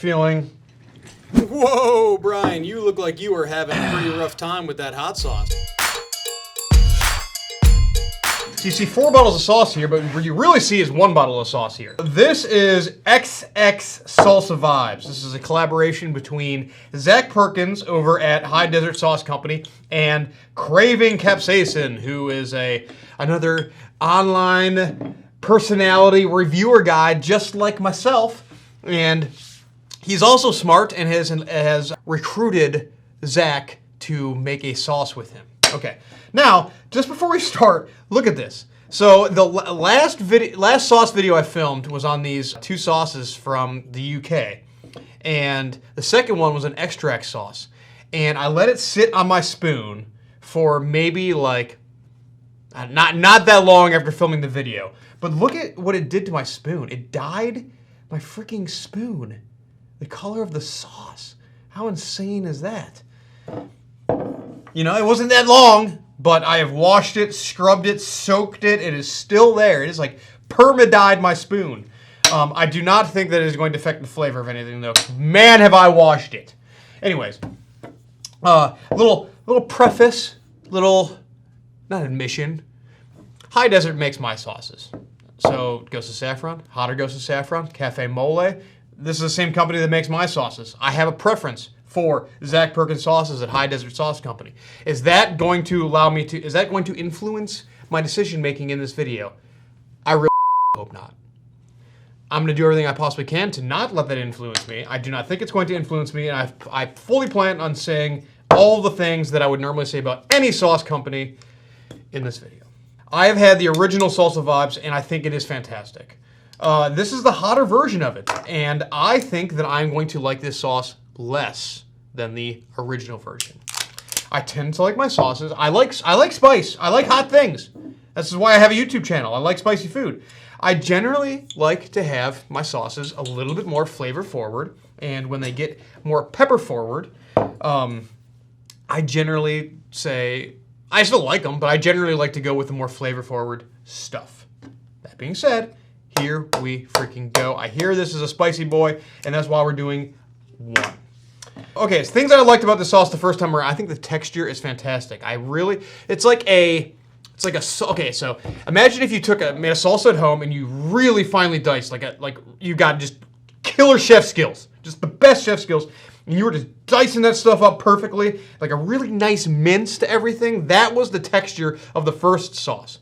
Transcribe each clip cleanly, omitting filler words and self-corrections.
feeling. Whoa, Brian, you look like you were having a pretty rough time with that hot sauce. So you see 4 bottles of sauce here, but what you really see is 1 bottle of sauce here. This is XX Salsa Vibes. This is a collaboration between Zach Perkins over at High Desert Sauce Company and Craving Capsaicin, who is another online personality reviewer guy just like myself. And he's also smart and has recruited Zach to make a sauce with him. Okay, now, just before we start, look at this. So the last sauce video I filmed was on these 2 sauces from the UK. And the second one was an extract sauce. And I let it sit on my spoon for maybe like, not that long after filming the video. But look at what it did to my spoon. It dyed my freaking spoon the color of the sauce. How insane is that? You know, it wasn't that long, but I have washed it, scrubbed it, soaked it. It is still there. It is like perma-dyed my spoon. I do not think that it is going to affect the flavor of anything, though. Man, have I washed it. Anyways, little preface, not admission. High Desert makes my sauces. So, Ghost of Saffron, Hotter Ghost of Saffron, Cafe Mole. This is the same company that makes my sauces. I have a preference for Zach Perkins sauces at High Desert Sauce Company. Is that going to influence my decision making in this video? I really hope not. I'm going to do everything I possibly can to not let that influence me. I do not think it's going to influence me, and I fully plan on saying all the things that I would normally say about any sauce company in this video. I have had the original Salsa Vibes, and I think it is fantastic. This is the hotter version of it, and I think that I'm going to like this sauce less than the original version. I tend to like my sauces. I like spice. I like hot things. This is why I have a YouTube channel. I like spicy food. I generally like to have my sauces a little bit more flavor forward, and when they get more pepper forward, I generally say, I still like them, but I generally like to go with the more flavor forward stuff. That being said, here we freaking go. I hear this is a spicy boy, and that's why we're doing 1. Okay, so things that I liked about the sauce the first time around, I think the texture is fantastic. Okay, so imagine if you made a salsa at home and you really finely diced, like you got just killer chef skills, just the best chef skills, and you were just dicing that stuff up perfectly, like a really nice mince to everything. That was the texture of the first sauce.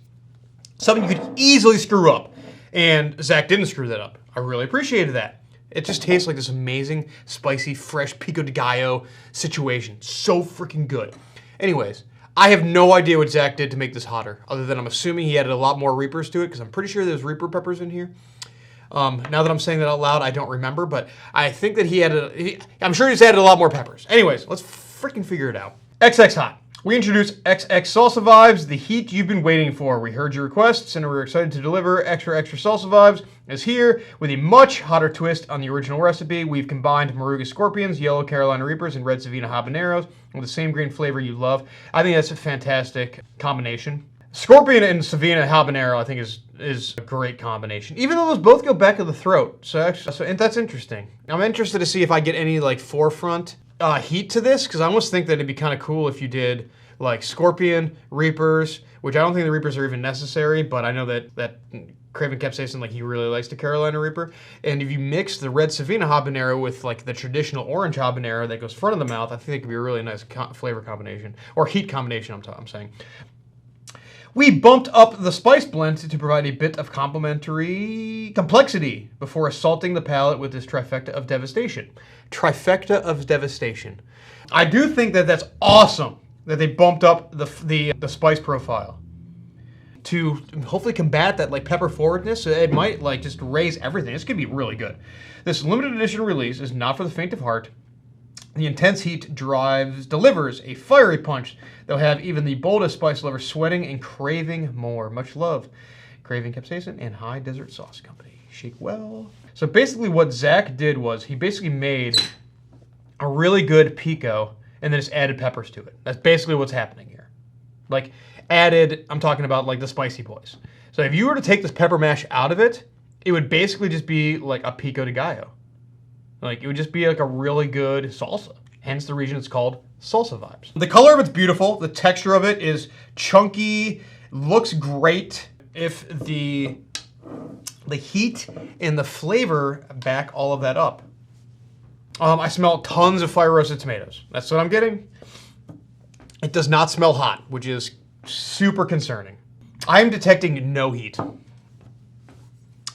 Something you could easily screw up, and Zach didn't screw that up. I really appreciated that. It just tastes like this amazing, spicy, fresh pico de gallo situation. So freaking good. Anyways, I have no idea what Zach did to make this hotter, other than I'm assuming he added a lot more Reapers to it, because I'm pretty sure there's Reaper peppers in here. Now that I'm saying that out loud, I don't remember, but I think that I'm sure he's added a lot more peppers. Anyways, let's freaking figure it out. XX Hot. We introduce XX Salsa Vibes, the heat you've been waiting for. We heard your requests, and we're excited to deliver. Extra Salsa Vibes is here with a much hotter twist on the original recipe. We've combined Moruga Scorpions, Yellow Carolina Reapers, and Red Savina Habaneros with the same green flavor you love. I think that's a fantastic combination. Scorpion and Savina Habanero, I think, is a great combination. Even though those both go back of the throat, so that's interesting. I'm interested to see if I get any like forefront heat to this, because I almost think that it'd be kind of cool if you did like Scorpion, Reapers, which I don't think the Reapers are even necessary, but I know that Craven Capsaicin, like, he really likes the Carolina Reaper. And if you mix the Red Savina Habanero with like the traditional orange habanero that goes front of the mouth, I think it could be a really nice flavor combination, or heat combination, I'm saying. We bumped up the spice blend to provide a bit of complementary complexity before assaulting the palate with this trifecta of devastation. Trifecta of devastation. I do think that that's awesome that they bumped up the spice profile to hopefully combat that like pepper forwardness. It might like just raise everything. This could be really good. This limited edition release is not for the faint of heart. The intense heat delivers a fiery punch that'll have even the boldest spice lover sweating and craving more. Much love. Craving Capsaicin and High Desert Sauce Company. Shake well. So basically what Zach did was he basically made a really good pico and then just added peppers to it. That's basically what's happening here. Like I'm talking about like the spicy boys. So if you were to take this pepper mash out of it, it would basically just be like a pico de gallo. Like, it would just be like a really good salsa. Hence the reason it's called Salsa Vibes. The color of it's beautiful. The texture of it is chunky, looks great. If the heat and the flavor back all of that up. I smell tons of fire roasted tomatoes. That's what I'm getting. It does not smell hot, which is super concerning. I am detecting no heat.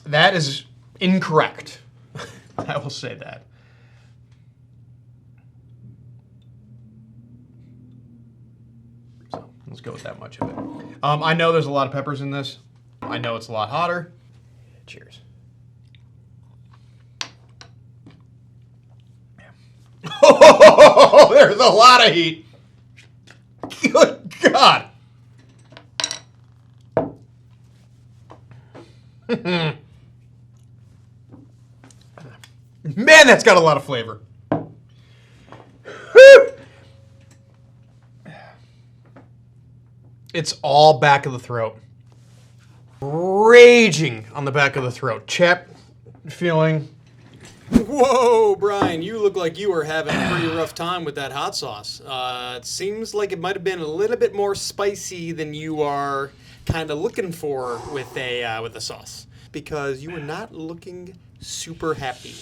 That is incorrect. I will say that. So let's go with that much of it. I know there's a lot of peppers in this. I know it's a lot hotter. Cheers. Oh, there's a lot of heat. Good God. Man, that's got a lot of flavor. Whew. It's all back of the throat. Raging on the back of the throat. Chap feeling. Whoa, Brian, you look like you were having a pretty rough time with that hot sauce. It seems like it might have been a little bit more spicy than you are kind of looking for with a sauce, because you were not looking super happy.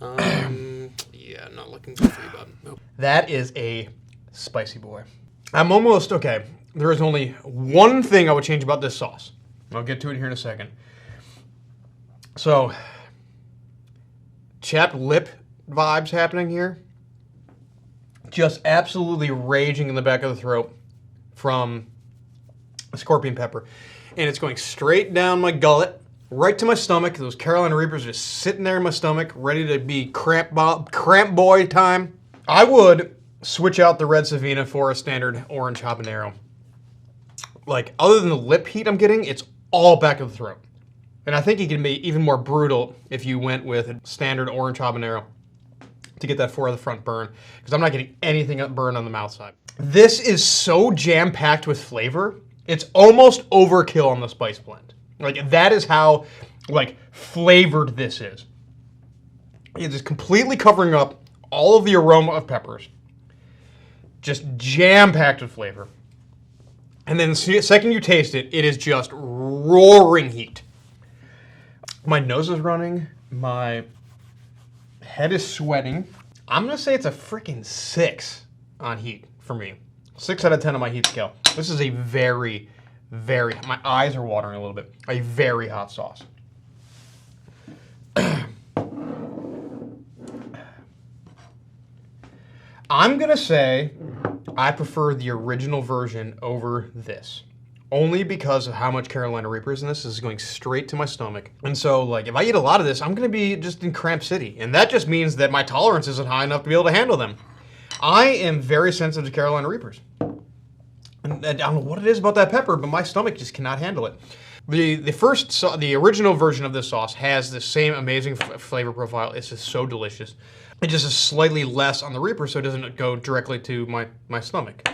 Yeah, not looking good for you, bud. Nope. That is a spicy boy. I'm almost, okay, there is only one thing I would change about this sauce. I'll get to it here in a second. So, chapped lip vibes happening here. Just absolutely raging in the back of the throat from a scorpion pepper. And it's going straight down my gullet, right to my stomach. Those Carolina Reapers are just sitting there in my stomach, ready to be cramp boy time. I would switch out the red Savina for a standard orange habanero. Like, other than the lip heat I'm getting, it's all back of the throat. And I think it can be even more brutal if you went with a standard orange habanero to get that for the front burn, because I'm not getting anything burned on the mouth side. This is so jam-packed with flavor, it's almost overkill on the spice blend. Like, that is how, like, flavored this is. It is completely covering up all of the aroma of peppers. Just jam-packed with flavor. And then the second you taste it, it is just roaring heat. My nose is running. My head is sweating. I'm going to say it's a freaking 6 on heat for me. 6 out of 10 on my heat scale. This is a very, very, my eyes are watering a little bit, a very hot sauce. I'm going to say I prefer the original version over this. Only because of how much Carolina Reaper is in this. This is going straight to my stomach. And so, like, if I eat a lot of this, I'm going to be just in Cramp City. And that just means that my tolerance isn't high enough to be able to handle them. I am very sensitive to Carolina Reapers. And I don't know what it is about that pepper, but my stomach just cannot handle it. The original version of this sauce has the same amazing flavor profile. It's just so delicious. It just is slightly less on the Reaper, so it doesn't go directly to my stomach.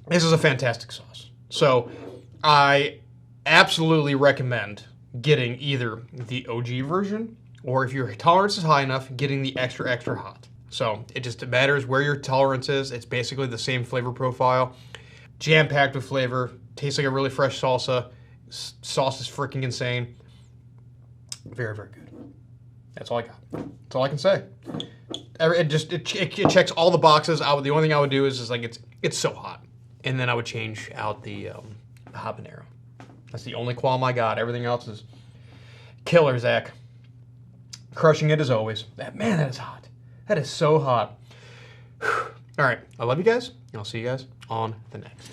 This is a fantastic sauce. So I absolutely recommend getting either the OG version, or if your tolerance is high enough, getting the extra, extra hot. So it just matters where your tolerance is. It's basically the same flavor profile. Jam-packed with flavor. Tastes like a really fresh salsa. Sauce is freaking insane. Very, very good. That's all I got. That's all I can say. It checks all the boxes. The only thing I would do is like it's so hot. And then I would change out the habanero. That's the only qualm I got. Everything else is killer, Zach. Crushing it as always. Man, that is hot. That is so hot. All right, I love you guys, and I'll see you guys on the next.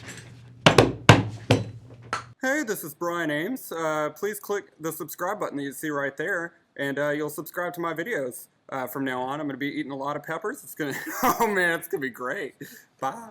Hey, this is Brian Ames. Please click the subscribe button that you see right there, and you'll subscribe to my videos. From now on, I'm going to be eating a lot of peppers. It's going to, oh man, it's going to be great. Bye.